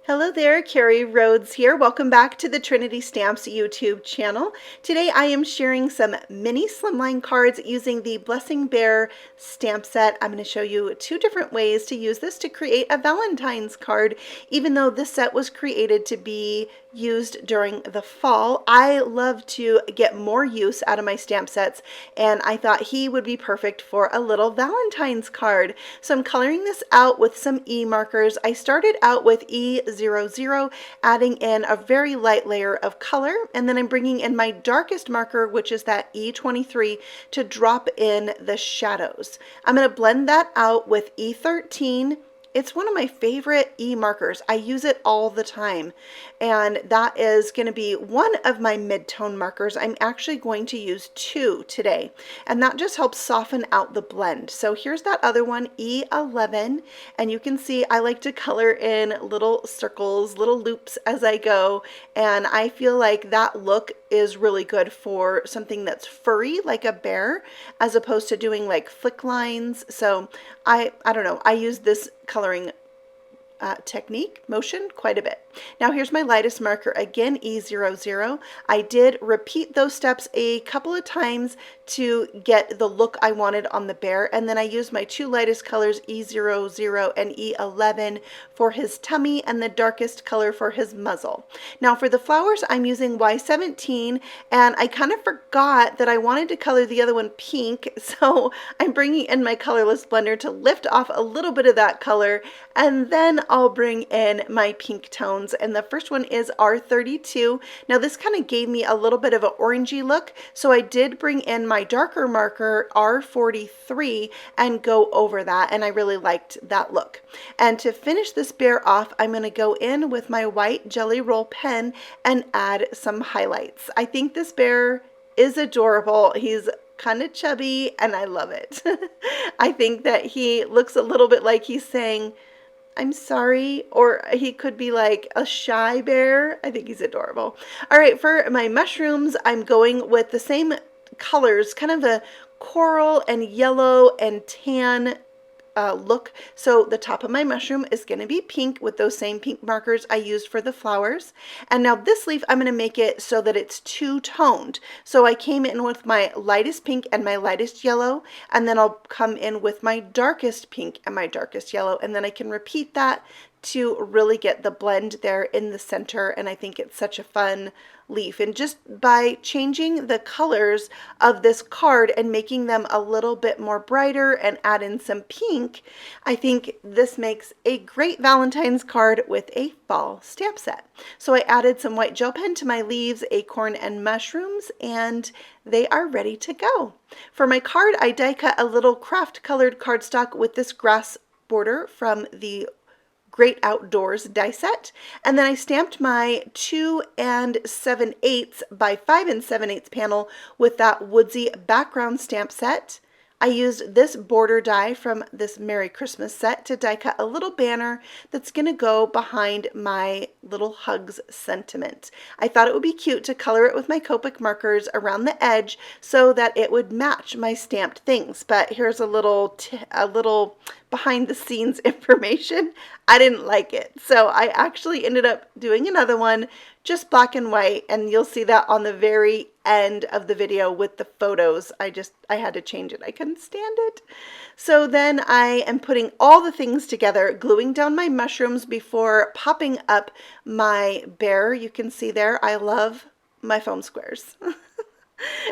Hello there, Carrie Rhoades here. Welcome back to the Trinity Stamps YouTube channel. Today I am sharing some mini slimline cards using the Blessing Bear stamp set. I'm going to show you two different ways to use this to create a Valentine's card. Even though this set was created to be used during the fall, I love to get more use out of my stamp sets, and I thought he would be perfect for a little Valentine's card. So I'm coloring this out with some E markers. I started out with E00, adding in a very light layer of color, and then I'm bringing in my darkest marker, which is that E23, to drop in the shadows. I'm going to blend that out with E13. It's one of my favorite E markers. I use it all the time, and that is going to be one of my mid-tone markers. I'm actually going to use two today, and that just helps soften out the blend. So here's that other one, E11, and you can see I like to color in little circles, little loops as I go, and I feel like that look is really good for something that's furry like a bear, as opposed to doing like flick lines. So I don't know, I use this coloring technique, motion, quite a bit. Now here's my lightest marker, again E00. I did repeat those steps a couple of times to get the look I wanted on the bear, and then I used my two lightest colors, E00 and E11, for his tummy, and the darkest color for his muzzle. Now for the flowers, I'm using Y17, and I kind of forgot that I wanted to color the other one pink, so I'm bringing in my colorless blender to lift off a little bit of that color, and then I'll bring in my pink tones, and the first one is R32. Now this kind of gave me a little bit of an orangey look, so I did bring in my darker marker R43 and go over that, and I really liked that look. And to finish this bear off, I'm going to go in with my white Jelly Roll pen and add some highlights. I think this bear is adorable. He's kind of chubby, and I love it. I think that he looks a little bit like he's saying, "I'm sorry," or he could be like a shy bear. I think he's adorable. All right, for my mushrooms, I'm going with the same colors, kind of a coral and yellow and tan look. So the top of my mushroom is going to be pink with those same pink markers I used for the flowers. And now this leaf, I'm going to make it so that it's two-toned. So I came in with my lightest pink and my lightest yellow, and then I'll come in with my darkest pink and my darkest yellow, and then I can repeat that to really get the blend there in the center. And I think it's such a fun leaf, and just by changing the colors of this card and making them a little bit more brighter and add in some pink, I think this makes a great Valentine's card with a fall stamp set. So I added some white gel pen to my leaves, acorn, and mushrooms, and they are ready to go. For my card, I die cut a little craft colored cardstock with this grass border from the Great Outdoors die set, and then I stamped my 2 7/8 by 5 7/8 panel with that Woodsy background stamp set. I used this border die from this Merry Christmas set to die cut a little banner that's going to go behind my little hugs sentiment. I thought it would be cute to color it with my Copic markers around the edge so that it would match my stamped things. But here's a little behind the scenes information. I didn't like it, so I actually ended up doing another one, just black and white, and you'll see that on the very end of the video with the photos. I had to change it. I couldn't stand it. So then I am putting all the things together, gluing down my mushrooms before popping up my bear. You can see there, I love my foam squares.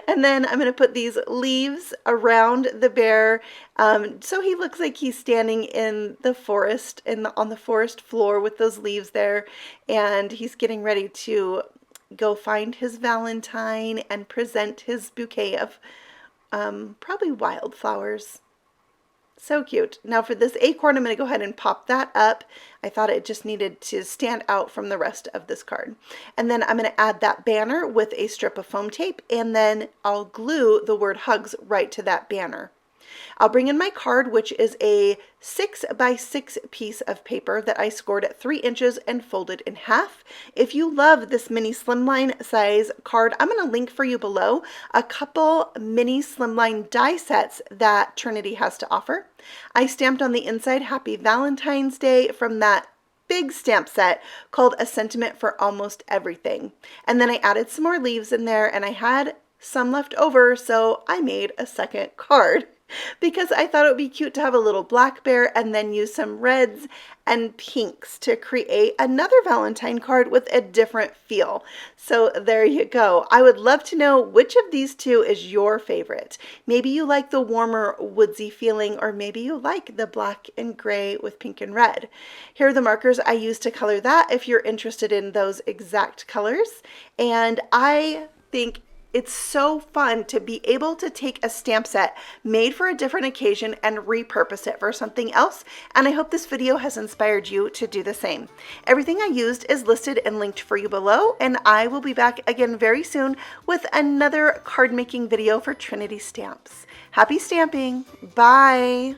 And then I'm going to put these leaves around the bear, so he looks like he's standing in the forest, on the forest floor with those leaves there, and he's getting ready to go find his Valentine and present his bouquet of probably wildflowers. So cute. Now for this acorn, I'm going to go ahead and pop that up. I thought it just needed to stand out from the rest of this card. And then I'm going to add that banner with a strip of foam tape, and then I'll glue the word hugs right to that banner. I'll bring in my card, which is a 6 by 6 piece of paper that I scored at 3 inches and folded in half. If you love this mini slimline size card, I'm going to link for you below a couple mini slimline die sets that Trinity has to offer. I stamped on the inside Happy Valentine's Day from that big stamp set called A Sentiment for Almost Everything. And then I added some more leaves in there, and I had some left over, so I made a second card because I thought it would be cute to have a little black bear and then use some reds and pinks to create another Valentine card with a different feel. So there you go. I would love to know which of these two is your favorite. Maybe you like the warmer woodsy feeling, or maybe you like the black and gray with pink and red. Here are the markers I used to color that if you're interested in those exact colors. And I think it's so fun to be able to take a stamp set made for a different occasion and repurpose it for something else, and I hope this video has inspired you to do the same. Everything I used is listed and linked for you below, and I will be back again very soon with another card making video for Trinity Stamps. Happy stamping! Bye!